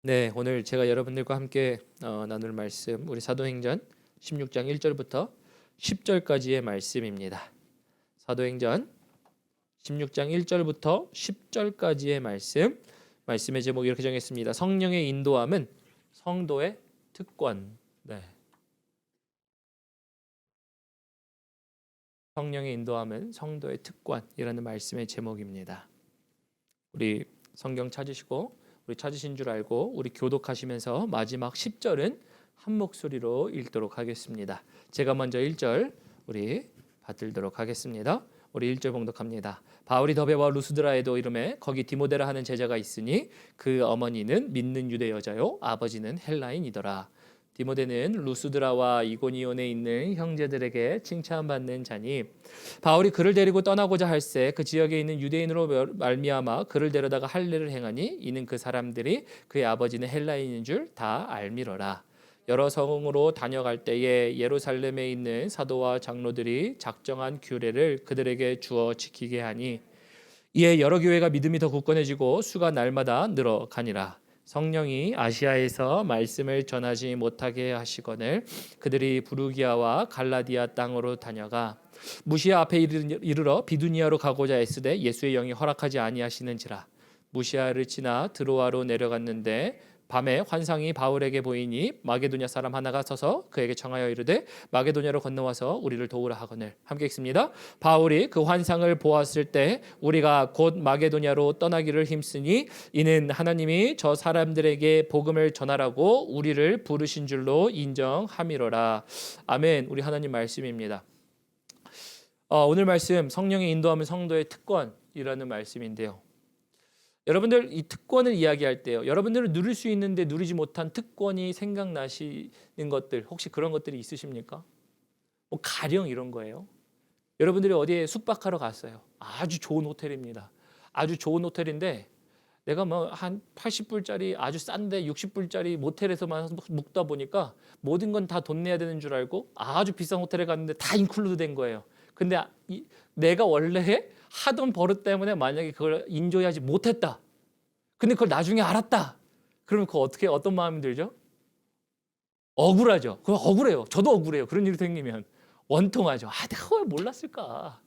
네, 오늘 제가 여러분들과 함께 나눌 말씀 우리 사도행전 16장 1절부터 10절까지의 말씀입니다. 사도행전 16장 1절부터 10절까지의 말씀의 제목 이렇게 정했습니다. 성령의 인도함은 성도의 특권. 네. 성령의 인도함은 성도의 특권이라는 말씀의 제목입니다. 우리 성경 찾으시고 우리 찾으신 줄 알고 우리 교독하시면서 마지막 10절은 한 목소리로 읽도록 하겠습니다. 제가 먼저 1절 우리 받들도록 하겠습니다. 우리 1절 봉독합니다. 바울이 더베와 루스드라에도 이름에 거기 디모데라 하는 제자가 있으니 그 어머니는 믿는 유대 여자요 아버지는 헬라인이더라. 디모데는 루스드라와 이고니온에 있는 형제들에게 칭찬받는 자니 바울이 그를 데리고 떠나고자 할새 그 지역에 있는 유대인으로 말미암아 그를 데려다가 할례를 행하니 이는 그 사람들이 그의 아버지는 헬라인인 줄 다 알미러라. 여러 성으로 다녀갈 때에 예루살렘에 있는 사도와 장로들이 작정한 규례를 그들에게 주어 지키게 하니 이에 여러 교회가 믿음이 더 굳건해지고 수가 날마다 늘어가니라. 성령이 아시아에서 말씀을 전하지 못하게 하시거늘 그들이 부르기아와 갈라디아 땅으로 다녀가 무시아 앞에 이르러 비두니아로 가고자 애쓰되 예수의 영이 허락하지 아니하시는지라. 무시아를 지나 드로아로 내려갔는데 밤에 환상이 바울에게 보이니 마게도냐 사람 하나가 서서 그에게 청하여 이르되 마게도냐로 건너와서 우리를 도우라 하거늘. 함께 읽습니다. 바울이 그 환상을 보았을 때 우리가 곧 마게도냐로 떠나기를 힘쓰니 이는 하나님이 저 사람들에게 복음을 전하라고 우리를 부르신 줄로 인정함이로라. 아멘. 우리 하나님 말씀입니다. 오늘 말씀 성령의 인도하면 성도의 특권이라는 말씀인데요. 여러분들 이 특권을 이야기할 때요. 여러분들은 누릴 수 있는데 누리지 못한 특권이 생각나시는 것들 혹시 그런 것들이 있으십니까? 뭐 가령 이런 거예요. 여러분들이 어디에 숙박하러 갔어요. 아주 좋은 호텔입니다. 아주 좋은 호텔인데 내가 뭐 한 80불짜리 아주 싼데 60불짜리 모텔에서만 묵다 보니까 모든 건 다 돈 내야 되는 줄 알고 아주 비싼 호텔에 갔는데 다 인클루드 된 거예요. 근데 내가 원래 하던 버릇 때문에 만약에 그걸 인조하지 못했다. 근데 그걸 나중에 알았다. 그러면 그거 어떤 마음이 들죠? 억울하죠. 그거 억울해요. 저도 억울해요. 그런 일이 생기면 원통하죠. 내가 왜 몰랐을까?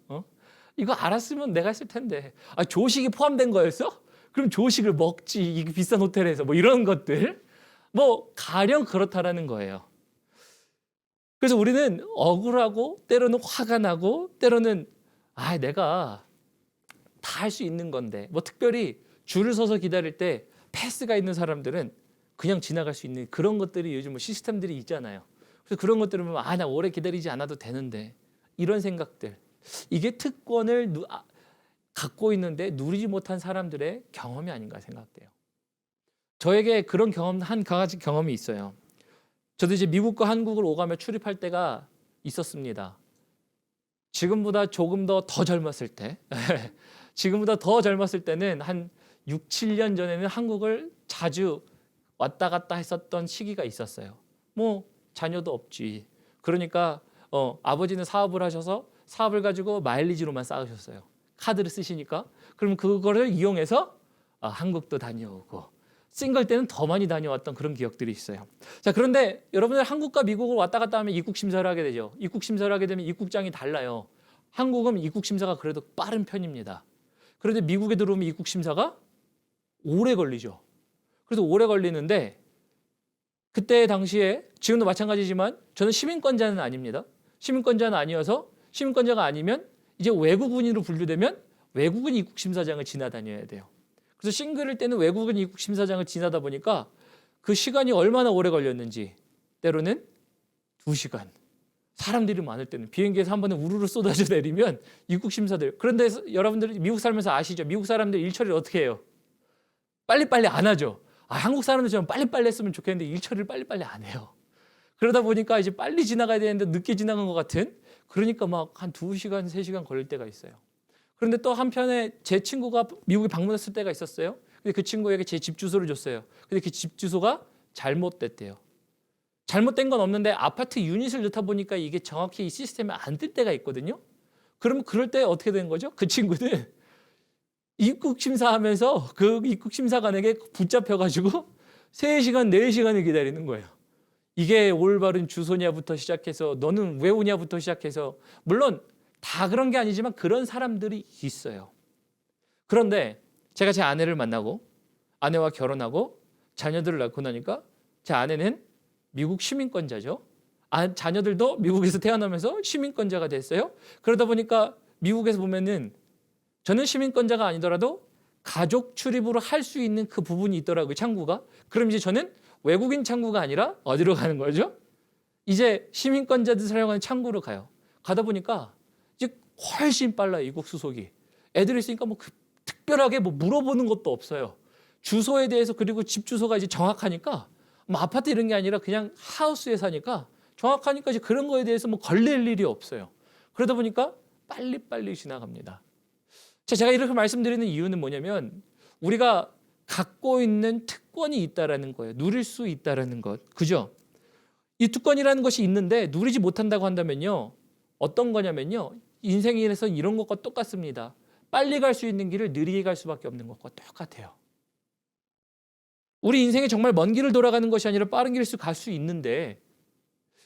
이거 알았으면 내가 했을 텐데. 조식이 포함된 거였어? 그럼 조식을 먹지. 이 비싼 호텔에서 뭐 이런 것들. 뭐 가령 그렇다라는 거예요. 그래서 우리는 억울하고 때로는 화가 나고 때로는 내가 다 할 수 있는 건데 뭐 특별히 줄을 서서 기다릴 때 패스가 있는 사람들은 그냥 지나갈 수 있는 그런 것들이 요즘 뭐 시스템들이 있잖아요. 그래서 그런 것들을 보면 나 오래 기다리지 않아도 되는데 이런 생각들 이게 특권을 갖고 있는데 누리지 못한 사람들의 경험이 아닌가 생각돼요. 저에게 그런 한 가지 경험이 있어요. 저도 이제 미국과 한국을 오가며 출입할 때가 있었습니다. 지금보다 조금 더 젊었을 때 지금보다 더 젊었을 때는 한 6, 7년 전에는 한국을 자주 왔다 갔다 했었던 시기가 있었어요. 뭐 자녀도 없지. 그러니까 아버지는 사업을 하셔서 사업을 가지고 마일리지로만 쌓으셨어요. 카드를 쓰시니까. 그럼 그거를 이용해서 한국도 다녀오고 싱글 때는 더 많이 다녀왔던 그런 기억들이 있어요. 자, 그런데 여러분들 한국과 미국을 왔다 갔다 하면 입국 심사를 하게 되죠. 입국 심사를 하게 되면 입국장이 달라요. 한국은 입국 심사가 그래도 빠른 편입니다. 그런데 미국에 들어오면 입국 심사가 오래 걸리죠. 그래서 오래 걸리는데 그때 당시에 지금도 마찬가지지만 저는 시민권자는 아닙니다. 시민권자는 아니어서 시민권자가 아니면 이제 외국인으로 분류되면 외국인 입국 심사장을 지나다녀야 돼요. 그래서 싱글일 때는 외국인 입국 심사장을 지나다 보니까 그 시간이 얼마나 오래 걸렸는지 때로는 2시간. 사람들이 많을 때는 비행기에서 한 번에 우르르 쏟아져 내리면 입국 심사들. 그런데 여러분들이 미국 살면서 아시죠? 미국 사람들 일 처리를 어떻게 해요? 빨리빨리 안 하죠. 한국 사람들처럼 빨리빨리 했으면 좋겠는데 일 처리를 빨리빨리 안 해요. 그러다 보니까 이제 빨리 지나가야 되는데 늦게 지나간 것 같은 그러니까 막 한 2시간, 3시간 걸릴 때가 있어요. 그런데 또 한편에 제 친구가 미국에 방문했을 때가 있었어요. 근데 그 친구에게 제 집 주소를 줬어요. 근데 그 집 주소가 잘못됐대요. 잘못된 건 없는데 아파트 유닛을 넣다 보니까 이게 정확히 이 시스템에 안 뜰 때가 있거든요. 그러면 그럴 때 어떻게 된 거죠? 그 친구는 입국 심사하면서 그 입국 심사관에게 붙잡혀가지고 3시간, 4시간을 기다리는 거예요. 이게 올바른 주소냐부터 시작해서 너는 왜 오냐부터 시작해서 물론 다 그런 게 아니지만 그런 사람들이 있어요. 그런데 제가 제 아내를 만나고 아내와 결혼하고 자녀들을 낳고 나니까 제 아내는 미국 시민권자죠. 자녀들도 미국에서 태어나면서 시민권자가 됐어요. 그러다 보니까 미국에서 보면은 저는 시민권자가 아니더라도 가족 출입으로 할 수 있는 그 부분이 있더라고요. 창구가. 그럼 이제 저는 외국인 창구가 아니라 어디로 가는 거죠? 이제 시민권자들 사용하는 창구로 가요. 가다 보니까 이제 훨씬 빨라요. 이국 수속이. 애들이 있으니까 뭐 특별하게 뭐 물어보는 것도 없어요. 주소에 대해서 그리고 집 주소가 이제 정확하니까 뭐 아파트 이런 게 아니라 그냥 하우스에 사니까 정확하니까 이제 그런 거에 대해서 뭐 걸릴 일이 없어요. 그러다 보니까 빨리빨리 지나갑니다. 제가 이렇게 말씀드리는 이유는 뭐냐면 우리가 갖고 있는 특권이 있다라는 거예요. 누릴 수 있다라는 것. 그죠? 이 특권이라는 것이 있는데 누리지 못한다고 한다면요. 어떤 거냐면요. 인생에서 이런 것과 똑같습니다. 빨리 갈 수 있는 길을 느리게 갈 수밖에 없는 것과 똑같아요. 우리 인생에 정말 먼 길을 돌아가는 것이 아니라 빠른 길을 갈 수 있는데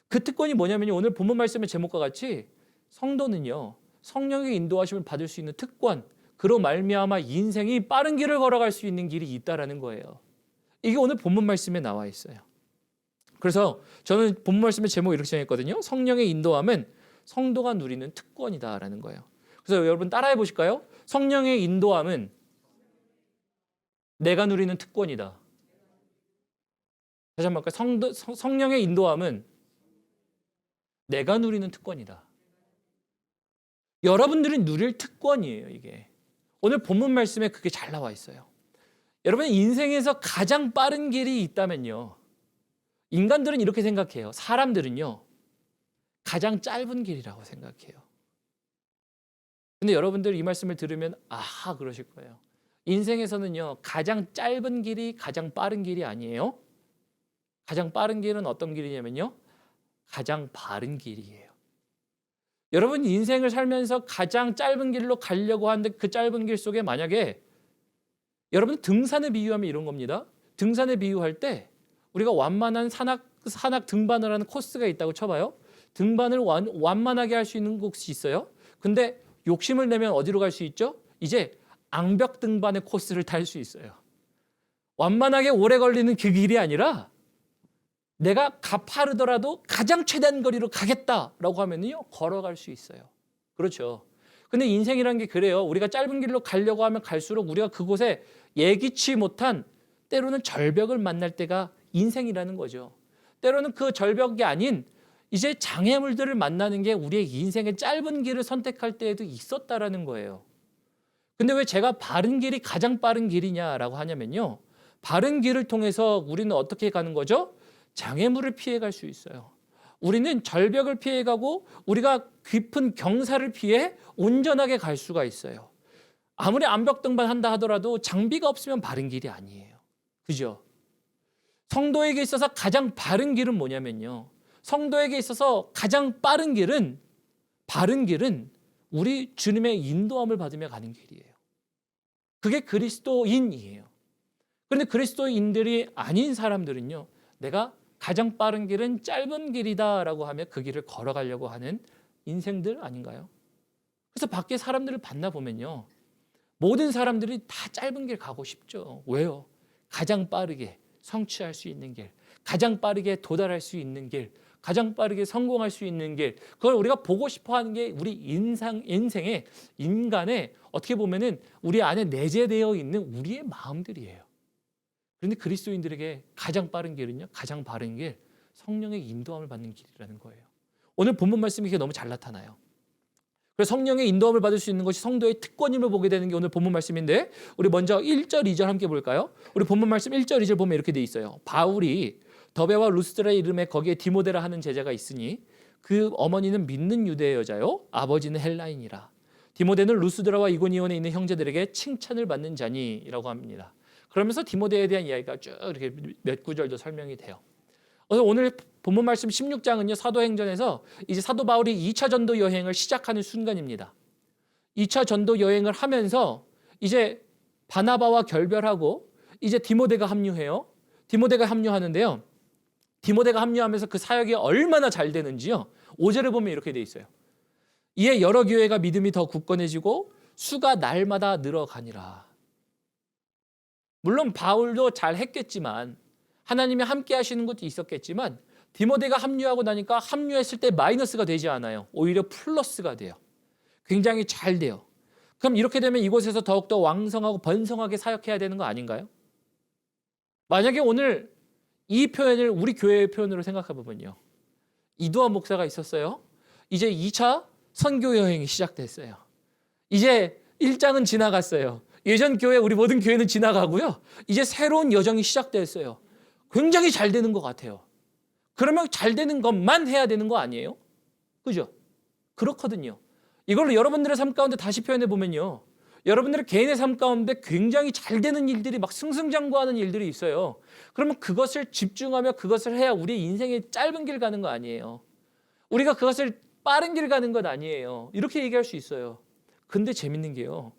그 특권이 뭐냐면요. 오늘 본문 말씀의 제목과 같이 성도는요. 성령의 인도하심을 받을 수 있는 특권, 그로 말미암아 인생이 빠른 길을 걸어갈 수 있는 길이 있다라는 거예요. 이게 오늘 본문 말씀에 나와 있어요. 그래서 저는 본문 말씀의 제목을 이렇게 정했거든요. 성령의 인도함은 성도가 누리는 특권이다라는 거예요. 그래서 여러분 따라해 보실까요? 성령의 인도함은 내가 누리는 특권이다. 다시 한번 할까요? 성령의 인도함은 내가 누리는 특권이다. 여러분들이 누릴 특권이에요, 이게. 오늘 본문 말씀에 그게 잘 나와 있어요. 여러분 인생에서 가장 빠른 길이 있다면요. 인간들은 이렇게 생각해요. 사람들은요. 가장 짧은 길이라고 생각해요. 근데 여러분들 이 말씀을 들으면 아하 그러실 거예요. 인생에서는요. 가장 짧은 길이 가장 빠른 길이 아니에요. 가장 빠른 길은 어떤 길이냐면요. 가장 바른 길이에요. 여러분 인생을 살면서 가장 짧은 길로 가려고 하는데 그 짧은 길 속에 만약에 여러분 등산에 비유하면 이런 겁니다. 등산에 비유할 때 우리가 완만한 산악 등반을 하는 코스가 있다고 쳐봐요. 등반을 완만하게 할 수 있는 곳이 있어요. 근데 욕심을 내면 어디로 갈 수 있죠? 이제 앙벽 등반의 코스를 탈 수 있어요. 완만하게 오래 걸리는 그 길이 아니라 내가 가파르더라도 가장 최대한 거리로 가겠다라고 하면요 걸어갈 수 있어요. 그렇죠. 근데 인생이라는 게 그래요. 우리가 짧은 길로 가려고 하면 갈수록 우리가 그곳에 예기치 못한 때로는 절벽을 만날 때가 인생이라는 거죠. 때로는 그 절벽이 아닌 이제 장애물들을 만나는 게 우리의 인생의 짧은 길을 선택할 때에도 있었다라는 거예요. 근데 왜 제가 바른 길이 가장 빠른 길이냐라고 하냐면요. 바른 길을 통해서 우리는 어떻게 가는 거죠? 장애물을 피해갈 수 있어요. 우리는 절벽을 피해가고 우리가 깊은 경사를 피해 온전하게 갈 수가 있어요. 아무리 암벽 등반한다 하더라도 장비가 없으면 바른 길이 아니에요. 그죠? 성도에게 있어서 가장 바른 길은 뭐냐면요. 성도에게 있어서 가장 빠른 길은 바른 길은 우리 주님의 인도함을 받으며 가는 길이에요. 그게 그리스도인이에요. 그런데 그리스도인들이 아닌 사람들은요. 내가 가장 빠른 길은 짧은 길이다라고 하며 그 길을 걸어가려고 하는 인생들 아닌가요? 그래서 밖에 사람들을 만나보면요. 모든 사람들이 다 짧은 길 가고 싶죠. 왜요? 가장 빠르게 성취할 수 있는 길, 가장 빠르게 도달할 수 있는 길, 가장 빠르게 성공할 수 있는 길, 그걸 우리가 보고 싶어 하는 게 우리 인생의 인간의 어떻게 보면은 우리 안에 내재되어 있는 우리의 마음들이에요. 그런데 그리스도인들에게 가장 빠른 길은요, 가장 바른 길, 성령의 인도함을 받는 길이라는 거예요. 오늘 본문 말씀이 이게 너무 잘 나타나요. 그래서 성령의 인도함을 받을 수 있는 것이 성도의 특권임을 보게 되는 게 오늘 본문 말씀인데, 우리 먼저 1절, 2절 함께 볼까요? 우리 본문 말씀 1절, 2절 보면 이렇게 돼 있어요. 바울이 더베와 루스드라의 이름에 거기에 디모데라 하는 제자가 있으니 그 어머니는 믿는 유대 여자요 아버지는 헬라인이라. 디모데는 루스드라와 이고니온에 있는 형제들에게 칭찬을 받는 자니라고 합니다. 그러면서 디모데에 대한 이야기가 쭉 이렇게 몇 구절도 설명이 돼요. 그래서 오늘 본문 말씀 16장은요. 사도행전에서 이제 사도 바울이 2차 전도 여행을 시작하는 순간입니다. 2차 전도 여행을 하면서 이제 바나바와 결별하고 이제 디모데가 합류해요. 디모데가 합류하는데요. 디모데가 합류하면서 그 사역이 얼마나 잘 되는지요. 5절에 보면 이렇게 돼 있어요. 이에 여러 교회가 믿음이 더 굳건해지고 수가 날마다 늘어가니라. 물론 바울도 잘 했겠지만 하나님이 함께 하시는 것도 있었겠지만 디모데가 합류하고 나니까 합류했을 때 마이너스가 되지 않아요. 오히려 플러스가 돼요. 굉장히 잘 돼요. 그럼 이렇게 되면 이곳에서 더욱더 왕성하고 번성하게 사역해야 되는 거 아닌가요? 만약에 오늘 이 표현을 우리 교회의 표현으로 생각해 보면요. 이두환 목사가 있었어요. 이제 2차 선교 여행이 시작됐어요. 이제 1장은 지나갔어요. 예전 교회, 우리 모든 교회는 지나가고요. 이제 새로운 여정이 시작됐어요. 굉장히 잘 되는 것 같아요. 그러면 잘 되는 것만 해야 되는 거 아니에요? 그죠? 그렇거든요. 이걸로 여러분들의 삶 가운데 다시 표현해 보면요. 여러분들의 개인의 삶 가운데 굉장히 잘 되는 일들이 막 승승장구하는 일들이 있어요. 그러면 그것을 집중하며 그것을 해야 우리 인생의 짧은 길 가는 거 아니에요. 우리가 그것을 빠른 길 가는 것 아니에요. 이렇게 얘기할 수 있어요. 근데 재밌는 게요.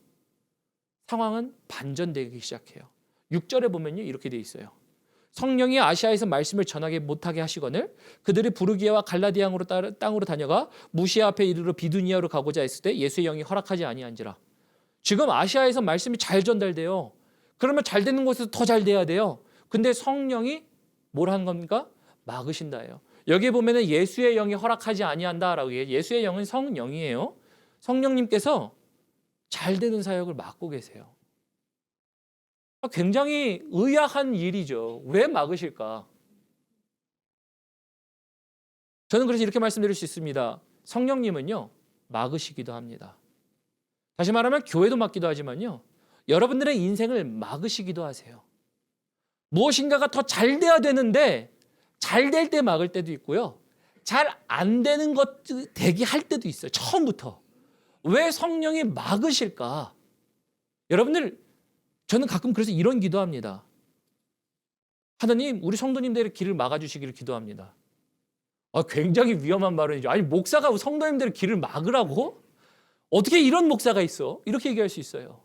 상황은 반전되기 시작해요. 6절에 보면요. 이렇게 돼 있어요. 성령이 아시아에서 말씀을 전하게 못하게 하시거늘 그들이 부르기아와 갈라디아로 땅으로 다녀가 무시아 앞에 이르러 비두니아로 가고자 했을 때 예수의 영이 허락하지 아니한지라. 지금 아시아에서 말씀이 잘 전달돼요. 그러면 잘 되는 곳에서 더 잘 돼야 돼요. 근데 성령이 뭘 하는 겁니까? 막으신다예요. 여기에 보면은 예수의 영이 허락하지 아니한다라고 해요. 예수의 영은 성령이에요. 성령님께서 잘 되는 사역을 막고 계세요. 굉장히 의아한 일이죠. 왜 막으실까? 저는 그래서 이렇게 말씀드릴 수 있습니다. 성령님은요, 막으시기도 합니다. 다시 말하면 교회도 막기도 하지만요, 여러분들의 인생을 막으시기도 하세요. 무엇인가가 더 잘 돼야 되는데 잘 될 때 막을 때도 있고요. 잘 안 되는 것 되게 할 때도 있어요. 처음부터. 왜 성령이 막으실까? 여러분들, 저는 가끔 그래서 이런 기도합니다. 하나님, 우리 성도님들의 길을 막아주시기를 기도합니다. 굉장히 위험한 발언이죠. 아니, 목사가 성도님들의 길을 막으라고? 어떻게 이런 목사가 있어? 이렇게 얘기할 수 있어요.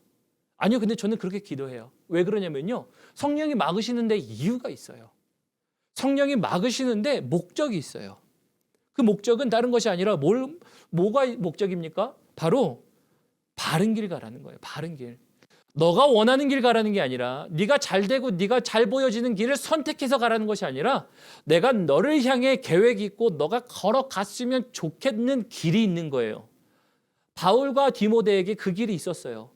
아니요, 근데 저는 그렇게 기도해요. 왜 그러냐면요. 성령이 막으시는데 이유가 있어요. 성령이 막으시는데 목적이 있어요. 그 목적은 다른 것이 아니라 뭐가 목적입니까? 바로 바른 길 가라는 거예요. 바른 길. 너가 원하는 길 가라는 게 아니라 네가 잘 되고 네가 잘 보여지는 길을 선택해서 가라는 것이 아니라 내가 너를 향해 계획이 있고 너가 걸어갔으면 좋겠는 길이 있는 거예요. 바울과 디모데에게 그 길이 있었어요.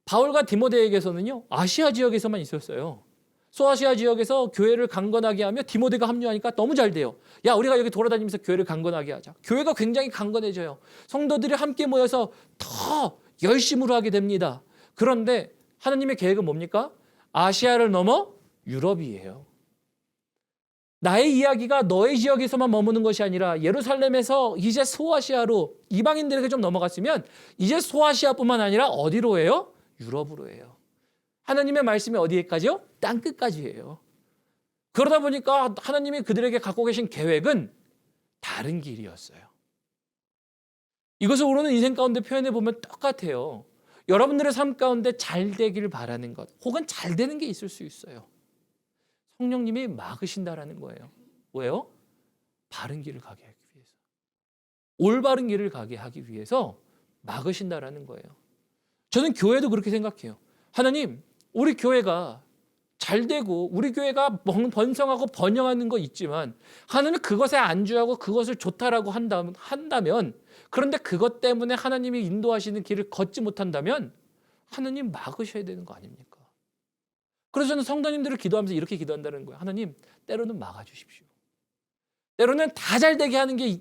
바울과 디모데에게서는요. 아시아 지역에서만 있었어요. 소아시아 지역에서 교회를 강건하게 하며 디모데가 합류하니까 너무 잘 돼요. 야, 우리가 여기 돌아다니면서 교회를 강건하게 하자. 교회가 굉장히 강건해져요. 성도들이 함께 모여서 더 열심으로 하게 됩니다. 그런데 하나님의 계획은 뭡니까? 아시아를 넘어 유럽이에요. 나의 이야기가 너의 지역에서만 머무는 것이 아니라 예루살렘에서 이제 소아시아로 이방인들에게 좀 넘어갔으면 이제 소아시아뿐만 아니라 어디로 해요? 유럽으로 해요. 하나님의 말씀이 어디에까지요? 땅끝까지예요. 그러다 보니까 하나님이 그들에게 갖고 계신 계획은 다른 길이었어요. 이것을 우리는 인생 가운데 표현해 보면 똑같아요. 여러분들의 삶 가운데 잘 되기를 바라는 것 혹은 잘 되는 게 있을 수 있어요. 성령님이 막으신다라는 거예요. 왜요? 바른 길을 가게 하기 위해서. 올바른 길을 가게 하기 위해서 막으신다라는 거예요. 저는 교회도 그렇게 생각해요. 하나님, 우리 교회가 잘 되고 우리 교회가 번성하고 번영하는 거 있지만 하나님 그것에 안주하고 그것을 좋다라고 한다면 그런데 그것 때문에 하나님이 인도하시는 길을 걷지 못한다면 하나님 막으셔야 되는 거 아닙니까? 그래서 저는 성도님들을 기도하면서 이렇게 기도한다는 거예요. 하나님, 때로는 막아주십시오. 때로는 다 잘 되게 하는 게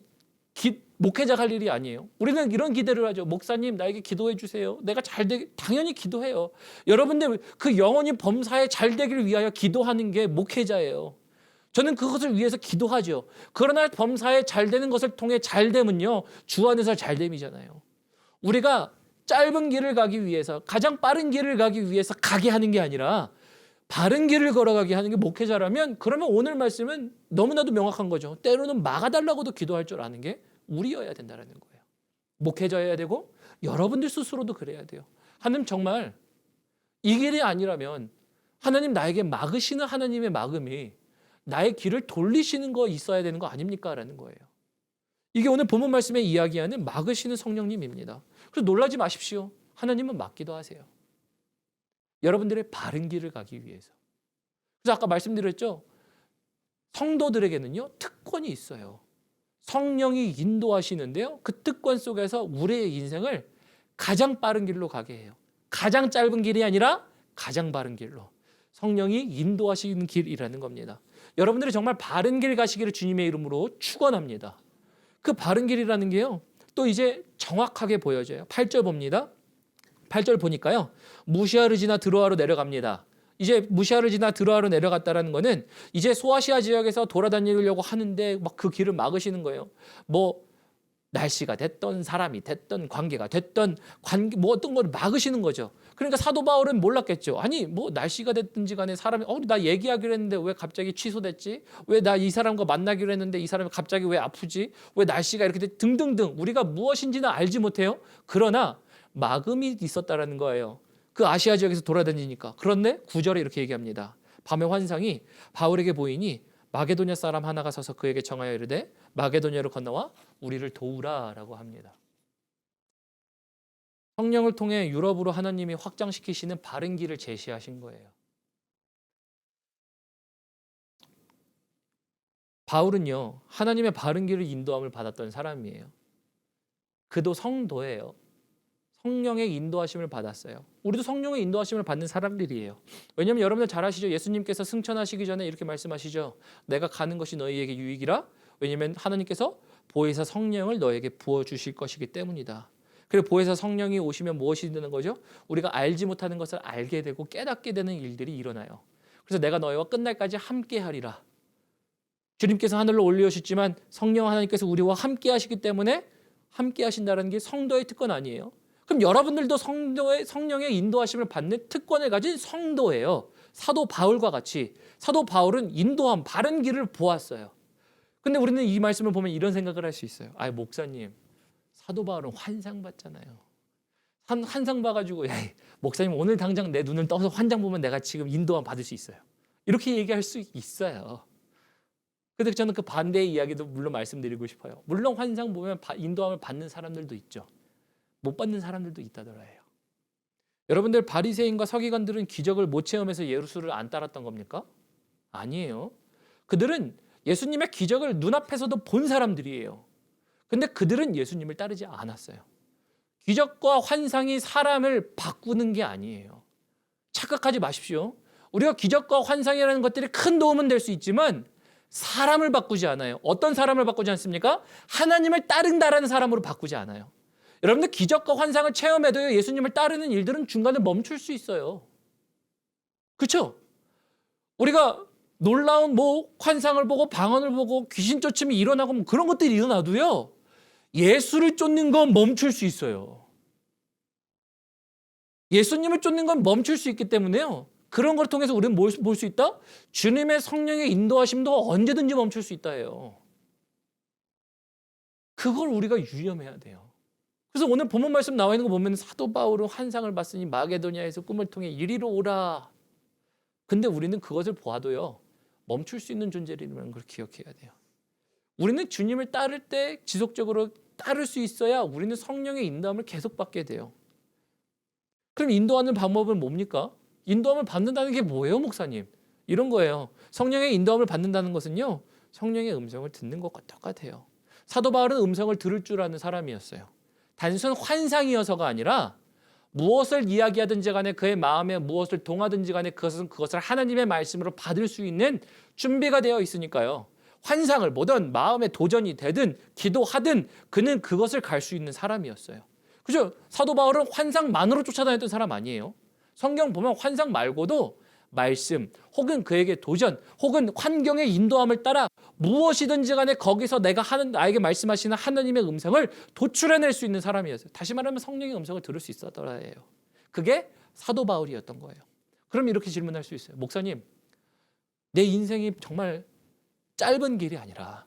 목회자가 할 일이 아니에요. 우리는 이런 기대를 하죠. 목사님, 나에게 기도해 주세요. 내가 잘 되게, 당연히 기도해요. 여러분들 그 영혼이 범사에 잘 되기를 위하여 기도하는 게 목회자예요. 저는 그것을 위해서 기도하죠. 그러나 범사에 잘 되는 것을 통해 잘 되면요. 주 안에서 잘 됨이잖아요. 우리가 짧은 길을 가기 위해서 가장 빠른 길을 가기 위해서 가게 하는 게 아니라 바른 길을 걸어가게 하는 게 목회자라면 그러면 오늘 말씀은 너무나도 명확한 거죠. 때로는 막아달라고도 기도할 줄 아는 게 우리여야 된다는 거예요. 목회자여야 되고 여러분들 스스로도 그래야 돼요. 하나님 정말 이 길이 아니라면 하나님 나에게 막으시는 하나님의 막음이 나의 길을 돌리시는 거 있어야 되는 거 아닙니까? 라는 거예요. 이게 오늘 본문 말씀에 이야기하는 막으시는 성령님입니다. 그래서 놀라지 마십시오. 하나님은 막기도 하세요. 여러분들의 바른 길을 가기 위해서. 그래서 아까 말씀드렸죠. 성도들에게는요, 특권이 있어요. 성령이 인도하시는데요, 그 특권 속에서 우리의 인생을 가장 빠른 길로 가게 해요. 가장 짧은 길이 아니라 가장 바른 길로. 성령이 인도하시는 길이라는 겁니다. 여러분들이 정말 바른 길 가시기를 주님의 이름으로 축원합니다. 그 바른 길이라는 게요, 또 이제 정확하게 보여져요. 8절 봅니다. 8절 보니까요, 무시아를 지나 드로아로 내려갑니다. 이제 무시아를 지나 드로아로 내려갔다라는 거는 이제 소아시아 지역에서 돌아다니려고 하는데 막 그 길을 막으시는 거예요. 뭐 날씨가 됐던 사람이 됐던 관계가 됐던 관계 뭐 어떤 걸 막으시는 거죠. 그러니까 사도 바울은 몰랐겠죠. 아니 뭐 날씨가 됐든지 간에 사람이 나 얘기하기로 했는데 왜 갑자기 취소됐지? 왜 나 이 사람과 만나기로 했는데 이 사람이 갑자기 왜 아프지? 왜 날씨가 이렇게 등등등 우리가 무엇인지는 알지 못해요. 그러나 막음이 있었다라는 거예요. 그 아시아 지역에서 돌아다니니까. 그런데 9절에 이렇게 얘기합니다. 밤의 환상이 바울에게 보이니 마게도냐 사람 하나가 서서 그에게 청하여 이르되 마게도냐로 건너와 우리를 도우라라고 합니다. 성령을 통해 유럽으로 하나님이 확장시키시는 바른 길을 제시하신 거예요. 바울은요, 하나님의 바른 길을 인도함을 받았던 사람이에요. 그도 성도예요. 성령의 인도하심을 받았어요. 우리도 성령의 인도하심을 받는 사람들이에요. 왜냐하면 여러분들 잘 아시죠? 예수님께서 승천하시기 전에 이렇게 말씀하시죠. 내가 가는 것이 너희에게 유익이라. 왜냐하면 하나님께서 보혜사 성령을 너에게 부어주실 것이기 때문이다. 그리고 보혜사 성령이 오시면 무엇이 되는 거죠? 우리가 알지 못하는 것을 알게 되고 깨닫게 되는 일들이 일어나요. 그래서 내가 너희와 끝날까지 함께 하리라. 주님께서 하늘로 올려오셨지만 성령 하나님께서 우리와 함께 하시기 때문에 함께 하신다는 게 성도의 특권 아니에요? 그럼 여러분들도 성령의 인도하심을 받는 특권을 가진 성도예요. 사도 바울과 같이. 사도 바울은 인도함, 바른 길을 보았어요. 근데 우리는 이 말씀을 보면 이런 생각을 할 수 있어요. 목사님, 사도 바울은 환상 봤잖아요. 환상 봐가지고 목사님 오늘 당장 내 눈을 떠서 환상 보면 내가 지금 인도함 받을 수 있어요. 이렇게 얘기할 수 있어요. 근데 저는 그 반대의 이야기도 물론 말씀드리고 싶어요. 물론 환상 보면 인도함을 받는 사람들도 있죠. 못 받는 사람들도 있다더라요. 여러분들 바리새인과 서기관들은 기적을 못 체험해서 예수를 안 따랐던 겁니까? 아니에요. 그들은 예수님의 기적을 눈앞에서도 본 사람들이에요. 근데 그들은 예수님을 따르지 않았어요. 기적과 환상이 사람을 바꾸는 게 아니에요. 착각하지 마십시오. 우리가 기적과 환상이라는 것들이 큰 도움은 될 수 있지만 사람을 바꾸지 않아요. 어떤 사람을 바꾸지 않습니까? 하나님을 따른다라는 사람으로 바꾸지 않아요. 여러분들 기적과 환상을 체험해도요, 예수님을 따르는 일들은 중간에 멈출 수 있어요. 그렇죠? 우리가 놀라운 환상을 보고 방언을 보고 귀신 쫓음이 일어나고 그런 것들이 일어나도요, 예수를 쫓는 건 멈출 수 있어요. 예수님을 쫓는 건 멈출 수 있기 때문에요. 그런 걸 통해서 우리는 뭘 볼 수 있다? 주님의 성령의 인도하심도 언제든지 멈출 수 있다예요. 그걸 우리가 유념해야 돼요. 그래서 오늘 본문 말씀 나와 있는 거 보면 사도 바울은 환상을 봤으니 마게도냐에서 꿈을 통해 이리로 오라. 근데 우리는 그것을 보아도요, 멈출 수 있는 존재라는 걸 기억해야 돼요. 우리는 주님을 따를 때 지속적으로 따를 수 있어야 우리는 성령의 인도함을 계속 받게 돼요. 그럼 인도하는 방법은 뭡니까? 인도함을 받는다는 게 뭐예요, 목사님? 이런 거예요. 성령의 인도함을 받는다는 것은요, 성령의 음성을 듣는 것과 똑같아요. 사도 바울은 음성을 들을 줄 아는 사람이었어요. 단순 환상이어서가 아니라 무엇을 이야기하든지 간에 그의 마음에 무엇을 동하든지 간에 그것을 하나님의 말씀으로 받을 수 있는 준비가 되어 있으니까요. 환상을 보든 마음의 도전이 되든 기도하든 그는 그것을 갈 수 있는 사람이었어요. 그죠? 사도 바울은 환상만으로 쫓아다녔던 사람 아니에요. 성경 보면 환상 말고도 말씀 혹은 그에게 도전 혹은 환경의 인도함을 따라 무엇이든지 간에 거기서 나에게 말씀하시는 하나님의 음성을 도출해낼 수 있는 사람이었어요. 다시 말하면 성령의 음성을 들을 수 있었더라예요. 그게 사도 바울이었던 거예요. 그럼 이렇게 질문할 수 있어요. 목사님, 내 인생이 정말 짧은 길이 아니라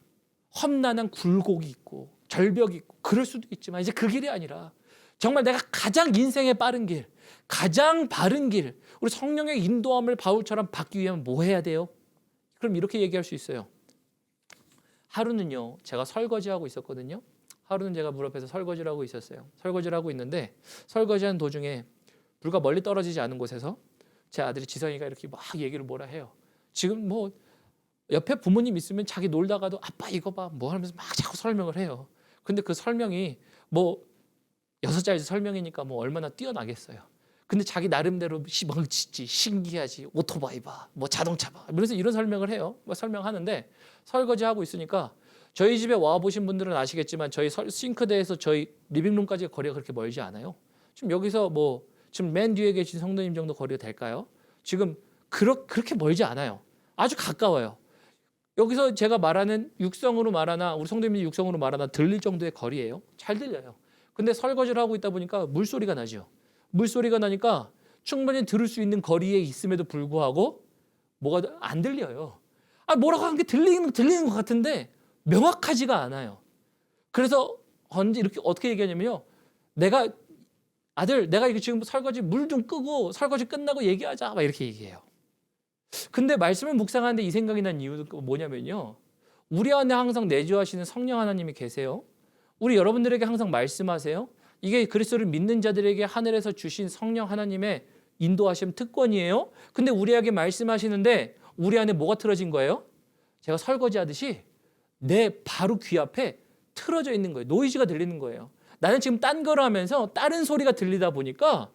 험난한 굴곡이 있고 절벽이 있고 그럴 수도 있지만 이제 그 길이 아니라 정말 내가 가장 인생의 빠른 길, 가장 바른 길, 우리 성령의 인도함을 바울처럼 받기 위하면 뭐 해야 돼요? 그럼 이렇게 얘기할 수 있어요. 하루는요, 제가 설거지하고 있었거든요. 하루는 제가 물 앞에서 설거지를 하고 있었어요. 설거지를 하고 있는데 설거지하는 도중에 불과 멀리 떨어지지 않은 곳에서 제 아들이 지성이가 이렇게 막 얘기를 뭐라 해요. 지금 뭐 옆에 부모님 있으면 자기 놀다가도 아빠 이거 봐 뭐 하면서 막 자꾸 설명을 해요. 근데 그 설명이 뭐 6살짜리 설명이니까 뭐 얼마나 뛰어나겠어요. 근데 자기 나름대로 멍치지, 신기하지, 오토바이 봐, 뭐 자동차 봐. 그래서 이런 설명을 해요. 뭐 설명하는데 설거지하고 있으니까 저희 집에 와보신 분들은 아시겠지만 저희 싱크대에서 저희 리빙룸까지 거리가 그렇게 멀지 않아요. 지금 여기서 뭐 지금 맨 뒤에 계신 성도님 정도 거리가 될까요? 지금 그렇게 멀지 않아요. 아주 가까워요. 여기서 제가 말하는 육성으로 말하나 우리 성도님이 육성으로 말하나 들릴 정도의 거리예요. 잘 들려요. 근데 설거지를 하고 있다 보니까 물소리가 나죠. 물소리가 나니까 충분히 들을 수 있는 거리에 있음에도 불구하고 뭐가 안 들려요. 뭐라고 하는 게 들리는 것 같은데 명확하지가 않아요. 그래서 언제 이렇게 어떻게 얘기하냐면요. 아들, 내가 이거 지금 설거지 물 좀 끄고 설거지 끝나고 얘기하자. 막 이렇게 얘기해요. 근데 말씀을 묵상하는데 이 생각이 난 이유는 뭐냐면요. 우리 안에 항상 내주하시는 성령 하나님이 계세요. 우리 여러분들에게 항상 말씀하세요. 이게 그리스도를 믿는 자들에게 하늘에서 주신 성령 하나님의 인도하심 특권이에요. 근데 우리에게 말씀하시는데 우리 안에 뭐가 틀어진 거예요? 제가 설거지 하듯이 내 바로 귀 앞에 틀어져 있는 거예요. 노이즈가 들리는 거예요. 나는 지금 딴 걸 하면서 다른 소리가 들리다 보니까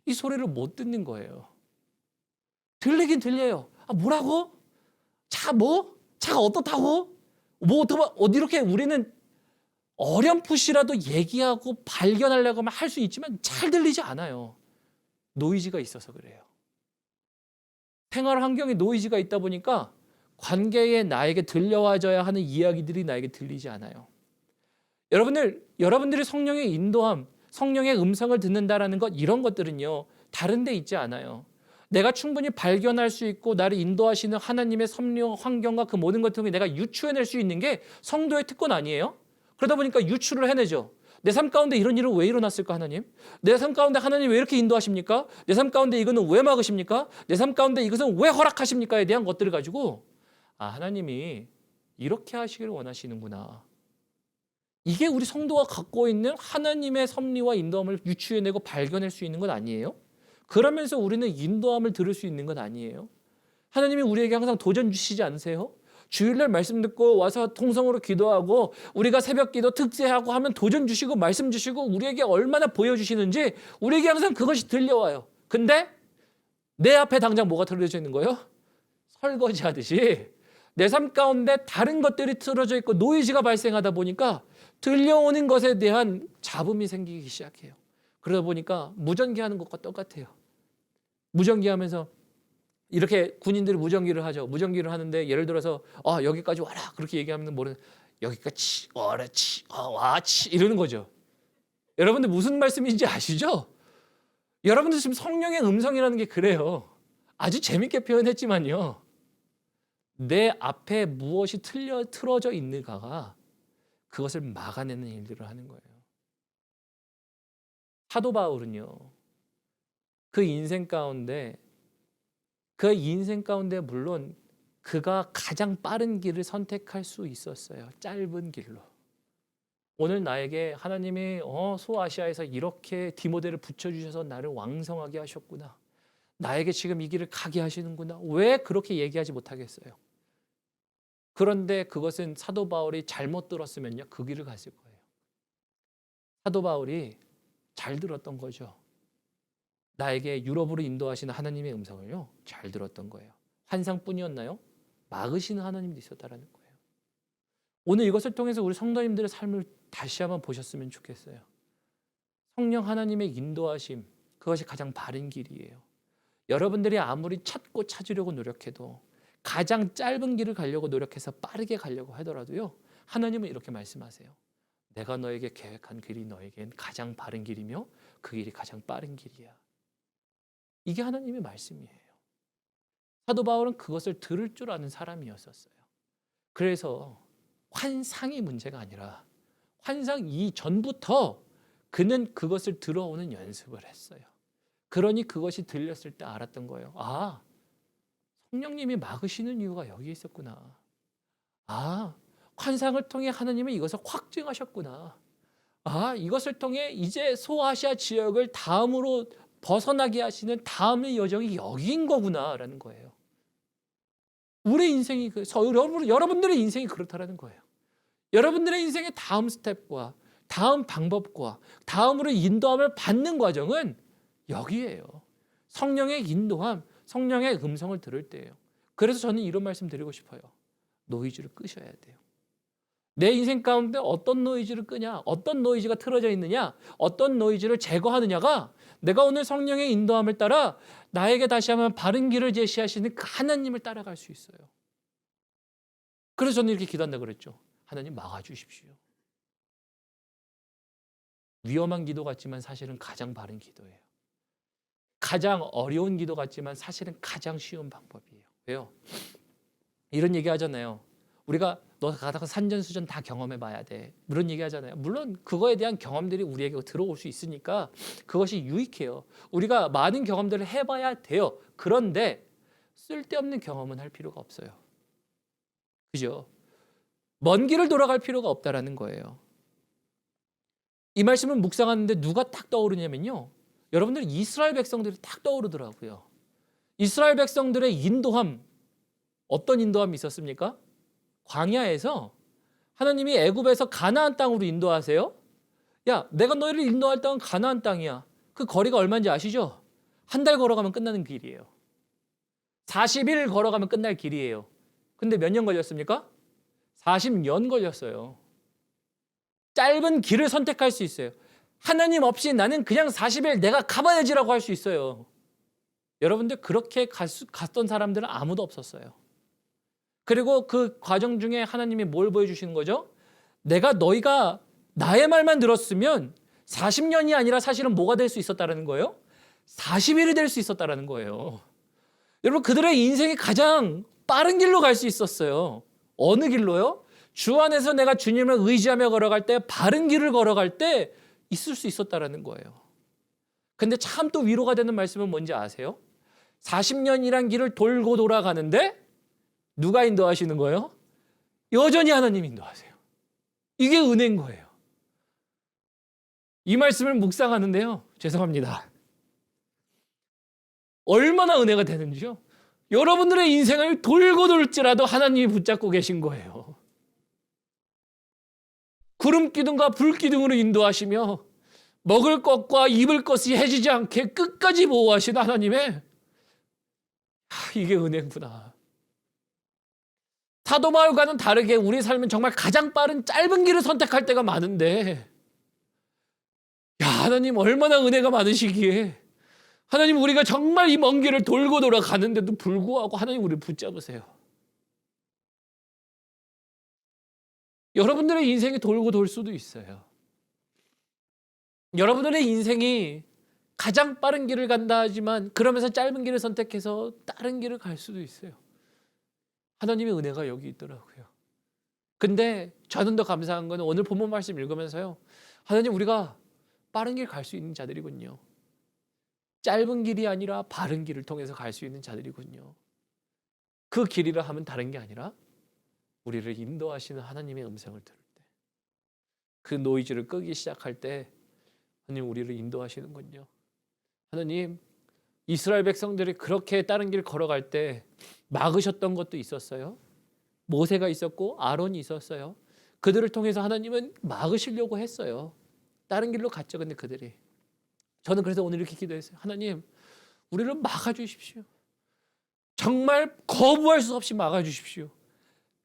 이 소리를 못 듣는 거예요. 들리긴 들려요. 뭐라고? 차가 어떻다고? 이렇게 우리는 어렴풋이라도 얘기하고 발견하려고 하면 할 수 있지만 잘 들리지 않아요. 노이즈가 있어서 그래요. 생활 환경에 노이즈가 있다 보니까 관계에 나에게 들려와줘야 하는 이야기들이 나에게 들리지 않아요. 여러분들이 성령의 인도함, 성령의 음성을 듣는다라는 것, 이런 것들은요, 다른 데 있지 않아요. 내가 충분히 발견할 수 있고 나를 인도하시는 하나님의 섭리 환경과 그 모든 것을 통해 내가 유추해낼 수 있는 게 성도의 특권 아니에요? 그러다 보니까 유추를 해내죠. 내 삶 가운데 이런 일은 왜 일어났을까 하나님? 내 삶 가운데 하나님 왜 이렇게 인도하십니까? 내 삶 가운데 이거는 왜 막으십니까? 내 삶 가운데 이것은 왜 허락하십니까?에 대한 것들을 가지고 하나님이 이렇게 하시기를 원하시는구나. 이게 우리 성도가 갖고 있는 하나님의 섭리와 인도함을 유추해내고 발견할 수 있는 것 아니에요? 그러면서 우리는 인도함을 들을 수 있는 것 아니에요? 하나님이 우리에게 항상 도전 주시지 않으세요? 주일날 말씀 듣고 와서 통성으로 기도하고 우리가 새벽 기도 특세하고 하면 도전 주시고 말씀 주시고 우리에게 얼마나 보여주시는지 우리에게 항상 그것이 들려와요. 근데 내 앞에 당장 뭐가 틀어져 있는 거예요? 설거지 하듯이 내 삶 가운데 다른 것들이 틀어져 있고 노이즈가 발생하다 보니까 들려오는 것에 대한 잡음이 생기기 시작해요. 그러다 보니까 무전기하는 것과 똑같아요. 무전기하면서 이렇게 군인들이 무전기를 하죠. 무전기를 하는데 예를 들어서 여기까지 와라 그렇게 얘기하면 모르는 여기까지 와라치 와치 이러는 거죠. 여러분들 무슨 말씀인지 아시죠? 여러분들 지금 성령의 음성이라는 게 그래요. 아주 재밌게 표현했지만요. 내 앞에 무엇이 틀어져 있는가가 그것을 막아내는 일들을 하는 거예요. 사도 바울은요. 그 인생 가운데 물론 그가 가장 빠른 길을 선택할 수 있었어요. 짧은 길로. 오늘 나에게 하나님이 소아시아에서 이렇게 디모데를 붙여주셔서 나를 왕성하게 하셨구나. 나에게 지금 이 길을 가게 하시는구나. 왜 그렇게 얘기하지 못하겠어요? 그런데 그것은 사도 바울이 잘못 들었으면요. 그 길을 갔을 거예요. 사도 바울이 잘 들었던 거죠. 나에게 유럽으로 인도하시는 하나님의 음성을요. 잘 들었던 거예요. 환상뿐이었나요? 막으시는 하나님도 있었다라는 거예요. 오늘 이것을 통해서 우리 성도님들의 삶을 다시 한번 보셨으면 좋겠어요. 성령 하나님의 인도하심, 그것이 가장 바른 길이에요. 여러분들이 아무리 찾고 찾으려고 노력해도 가장 짧은 길을 가려고 노력해서 빠르게 가려고 하더라도요. 하나님은 이렇게 말씀하세요. 내가 너에게 계획한 길이 너에겐 가장 바른 길이며 그 길이 가장 빠른 길이야. 이게 하나님의 말씀이에요. 사도 바울은 그것을 들을 줄 아는 사람이었었어요. 그래서 환상이 문제가 아니라 환상 이전부터 그는 그것을 들어오는 연습을 했어요. 그러니 그것이 들렸을 때 알았던 거예요. 아, 성령님이 막으시는 이유가 여기 있었구나. 아, 환상을 통해 하나님은 이것을 확증하셨구나. 아, 이것을 통해 이제 소아시아 지역을 다음으로 벗어나게 하시는 다음의 여정이 여기인 거구나라는 거예요. 우리 인생이 여러분들의 인생이 그렇다라는 거예요. 여러분들의 인생의 다음 스텝과 다음 방법과 다음으로 인도함을 받는 과정은 여기에요. 성령의 인도함, 성령의 음성을 들을 때예요. 그래서 저는 이런 말씀 드리고 싶어요. 노이즈를 끄셔야 돼요. 내 인생 가운데 어떤 노이즈를 끄냐, 어떤 노이즈가 틀어져 있느냐, 어떤 노이즈를 제거하느냐가 내가 오늘 성령의 인도함을 따라 나에게 다시 한번 바른 길을 제시하시는 그 하나님을 따라갈 수 있어요. 그래서 저는 이렇게 기도한다고 그랬죠. 하나님 막아주십시오. 위험한 기도 같지만 사실은 가장 바른 기도예요. 가장 어려운 기도 같지만 사실은 가장 쉬운 방법이에요. 왜요? 이런 얘기 하잖아요. 우리가 너 가다가 산전수전 다 경험해 봐야 돼. 그런 얘기 하잖아요. 물론 그거에 대한 경험들이 우리에게 들어올 수 있으니까 그것이 유익해요. 우리가 많은 경험들을 해봐야 돼요. 그런데 쓸데없는 경험은 할 필요가 없어요. 그죠? 먼 길을 돌아갈 필요가 없다라는 거예요. 이 말씀을 묵상하는데 누가 딱 떠오르냐면요. 여러분들 이스라엘 백성들이 딱 떠오르더라고요. 이스라엘 백성들의 인도함, 어떤 인도함이 있었습니까? 광야에서 하나님이 애굽에서 가나안 땅으로 인도하세요. 야, 내가 너희를 인도할 땅은 가나안 땅이야. 그 거리가 얼마인지 아시죠? 한 달 걸어가면 끝나는 길이에요. 40일 걸어가면 끝날 길이에요. 근데 몇 년 걸렸습니까? 40년 걸렸어요. 짧은 길을 선택할 수 있어요. 하나님 없이 나는 그냥 40일 내가 가봐야지라고 할 수 있어요. 여러분들 그렇게 갔던 사람들은 아무도 없었어요. 그리고 그 과정 중에 하나님이 뭘 보여주시는 거죠? 너희가 나의 말만 들었으면 40년이 아니라 사실은 뭐가 될 수 있었다는 거예요? 40일이 될 수 있었다는 거예요. 여러분 그들의 인생이 가장 빠른 길로 갈 수 있었어요. 어느 길로요? 주 안에서 내가 주님을 의지하며 걸어갈 때 바른 길을 걸어갈 때 있을 수 있었다는 거예요. 근데 참 또 위로가 되는 말씀은 뭔지 아세요? 40년이란 길을 돌고 돌아가는데 누가 인도하시는 거예요? 여전히 하나님 인도하세요. 이게 은혜인 거예요. 이 말씀을 묵상하는데요. 죄송합니다. 얼마나 은혜가 되는지요. 여러분들의 인생을 돌고 돌지라도 하나님이 붙잡고 계신 거예요. 구름 기둥과 불 기둥으로 인도하시며 먹을 것과 입을 것이 해지지 않게 끝까지 보호하시는 하나님의 이게 은혜구나. 사도바울과는 다르게 우리 삶은 정말 가장 빠른 짧은 길을 선택할 때가 많은데 야 하나님 얼마나 은혜가 많으시기에 하나님 우리가 정말 이 먼 길을 돌고 돌아가는데도 불구하고 하나님 우리를 붙잡으세요. 여러분들의 인생이 돌고 돌 수도 있어요. 여러분들의 인생이 가장 빠른 길을 간다 하지만 그러면서 짧은 길을 선택해서 다른 길을 갈 수도 있어요. 하나님의 은혜가 여기 있더라고요. 근데 저는 더 감사한 건 오늘 본문 말씀 읽으면서요. 하나님 우리가 빠른 길 갈 수 있는 자들이군요. 짧은 길이 아니라 바른 길을 통해서 갈 수 있는 자들이군요. 그 길이라 하면 다른 게 아니라 우리를 인도하시는 하나님의 음성을 들을 때 그 노이즈를 끄기 시작할 때 하나님 우리를 인도하시는군요. 하나님 이스라엘 백성들이 그렇게 다른 길 걸어갈 때 막으셨던 것도 있었어요. 모세가 있었고 아론이 있었어요. 그들을 통해서 하나님은 막으시려고 했어요. 다른 길로 갔죠. 근데 그들이 저는 그래서 오늘 이렇게 기도했어요. 하나님 우리를 막아주십시오. 정말 거부할 수 없이 막아주십시오.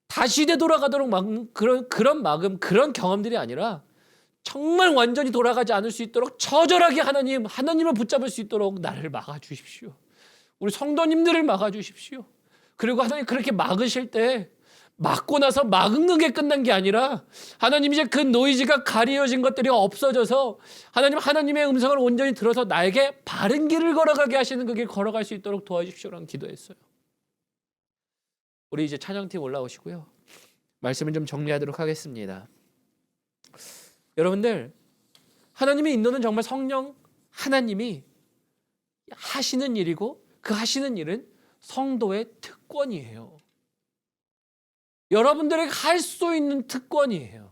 다시 되돌아가도록 그런 막음 그런 경험들이 아니라 정말 완전히 돌아가지 않을 수 있도록 처절하게 하나님을 붙잡을 수 있도록 나를 막아주십시오. 우리 성도님들을 막아주십시오. 그리고 하나님 그렇게 막으실 때 막고 나서 막는 게 끝난 게 아니라 하나님 이제 그 노이즈가 가리워진 것들이 없어져서 하나님의 음성을 온전히 들어서 나에게 바른 길을 걸어가게 하시는 그 길 걸어갈 수 있도록 도와주십시오라는 기도했어요. 우리 이제 찬양팀 올라오시고요. 말씀을 좀 정리하도록 하겠습니다. 여러분들 하나님의 인도는 정말 성령 하나님이 하시는 일이고 그 하시는 일은 성도의 특권이에요. 여러분들에게 할 수 있는 특권이에요.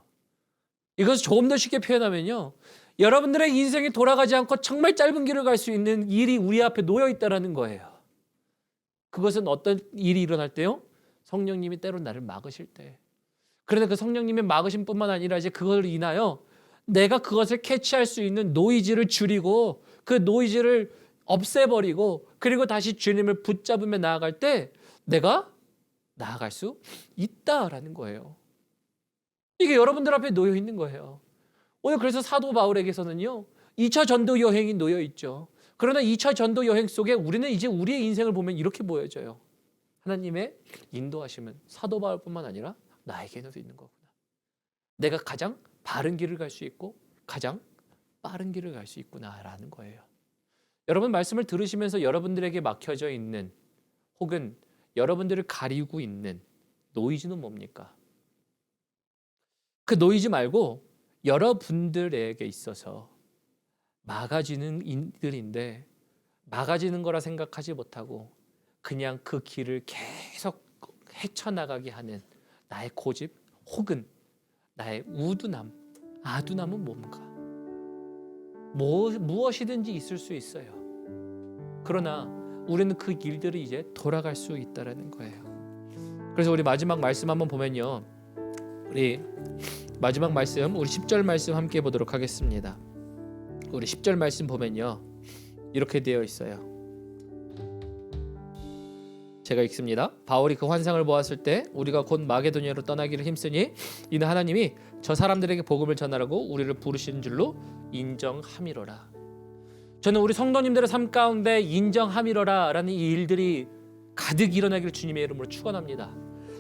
이것을 조금 더 쉽게 표현하면요, 여러분들의 인생이 돌아가지 않고 정말 짧은 길을 갈 수 있는 일이 우리 앞에 놓여 있다는 거예요. 그것은 어떤 일이 일어날 때요? 성령님이 때로 나를 막으실 때. 그런데 그 성령님의 막으심뿐만 아니라 이제 그걸 인하여 내가 그것을 캐치할 수 있는 노이즈를 줄이고 그 노이즈를 없애버리고 그리고 다시 주님을 붙잡으며 나아갈 때 내가 나아갈 수 있다라는 거예요. 이게 여러분들 앞에 놓여 있는 거예요. 오늘 그래서 사도 바울에게서는요, 2차 전도 여행이 놓여 있죠. 그러나 2차 전도 여행 속에 우리는 이제 우리의 인생을 보면 이렇게 보여져요. 하나님의 인도하심은 사도 바울뿐만 아니라 나에게도 있는 거구나. 내가 가장 바른 길을 갈 수 있고 가장 빠른 길을 갈 수 있구나라는 거예요. 여러분 말씀을 들으시면서 여러분들에게 막혀져 있는 혹은 여러분들을 가리고 있는 노이즈는 뭡니까? 그 노이즈 말고 여러분들에게 있어서 막아지는 일들인데 막아지는 거라 생각하지 못하고 그냥 그 길을 계속 헤쳐나가게 하는 나의 고집 혹은 나의 우둔함, 아둔함은 뭔가? 무엇이든지 있을 수 있어요. 그러나 우리는 그 길들을 이제 돌아갈 수 있다는 거예요. 그래서 우리 마지막 말씀 한번 보면요, 우리 마지막 말씀, 우리 10절 말씀 함께 보도록 하겠습니다. 우리 10절 말씀 보면요, 이렇게 되어 있어요. 제가 읽습니다. 바울이 그 환상을 보았을 때 우리가 곧 마게도니아로 떠나기를 힘쓰니 이는 하나님이 저 사람들에게 복음을 전하라고 우리를 부르신 줄로 인정함이로라. 저는 우리 성도님들의 삶 가운데 인정함이로라 라는 이 일들이 가득 일어나기를 주님의 이름으로 축원합니다.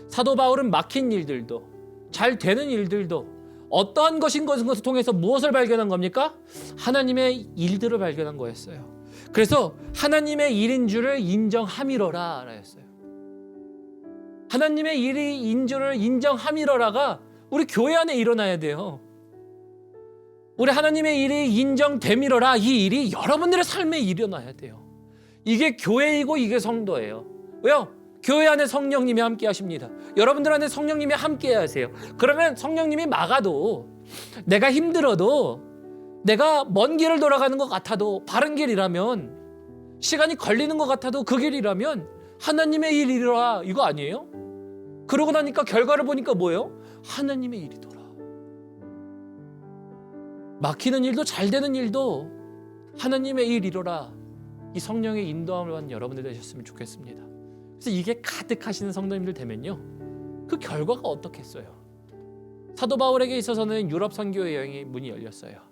사도 바울은 막힌 일들도 잘 되는 일들도 어떠한 것인 것을 통해서 무엇을 발견한 겁니까? 하나님의 일들을 발견한 거였어요. 그래서 하나님의 일인 줄을 인정함이로라 라였어요. 하나님의 일인 줄을 인정함이로라가 우리 교회 안에 일어나야 돼요. 우리 하나님의 일이 인정됨이로라, 이 일이 여러분들의 삶에 일어나야 돼요. 이게 교회이고 이게 성도예요. 왜요? 교회 안에 성령님이 함께 하십니다. 여러분들 안에 성령님이 함께 하세요. 그러면 성령님이 막아도, 내가 힘들어도, 내가 먼 길을 돌아가는 것 같아도, 바른 길이라면, 시간이 걸리는 것 같아도 그 길이라면 하나님의 일이라, 이거 아니에요? 그러고 나니까 결과를 보니까 뭐예요? 하나님의 일이더라. 막히는 일도 잘 되는 일도 하나님의 일이로라. 이 성령의 인도함을 받는 여러분들 되셨으면 좋겠습니다. 그래서 이게 가득하시는 성도님들 되면요, 그 결과가 어떻겠어요? 사도 바울에게 있어서는 유럽 선교 여행의 문이 열렸어요.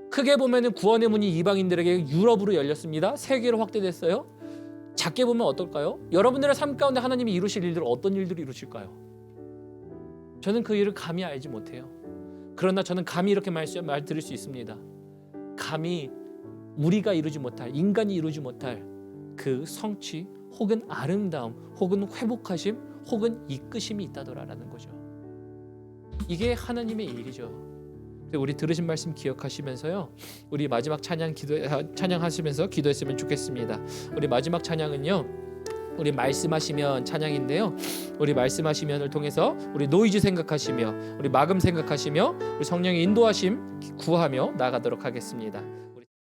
크게 보면은 구원의 문이 이방인들에게 유럽으로 열렸습니다. 세계로 확대됐어요. 작게 보면 어떨까요? 여러분들의 삶 가운데 하나님이 이루실 일들, 어떤 일들을 이루실까요? 저는 그 일을 감히 알지 못해요. 그러나 저는 감히 이렇게 말 드릴 수 있습니다. 감히 우리가 이루지 못할, 인간이 이루지 못할 그 성취 혹은 아름다움 혹은 회복하심 혹은 이끄심이 있다더라라는 거죠. 이게 하나님의 일이죠. 우리 들으신 말씀 기억하시면서요, 우리 마지막 찬양하시면서 기도했으면 좋겠습니다. 우리 마지막 찬양은요, 우리 말씀하시면 찬양인데요, 우리 말씀하시면을 통해서 우리 노이즈 생각하시며 우리 막음 생각하시며 우리 성령의 인도하심 구하며 나가도록 하겠습니다.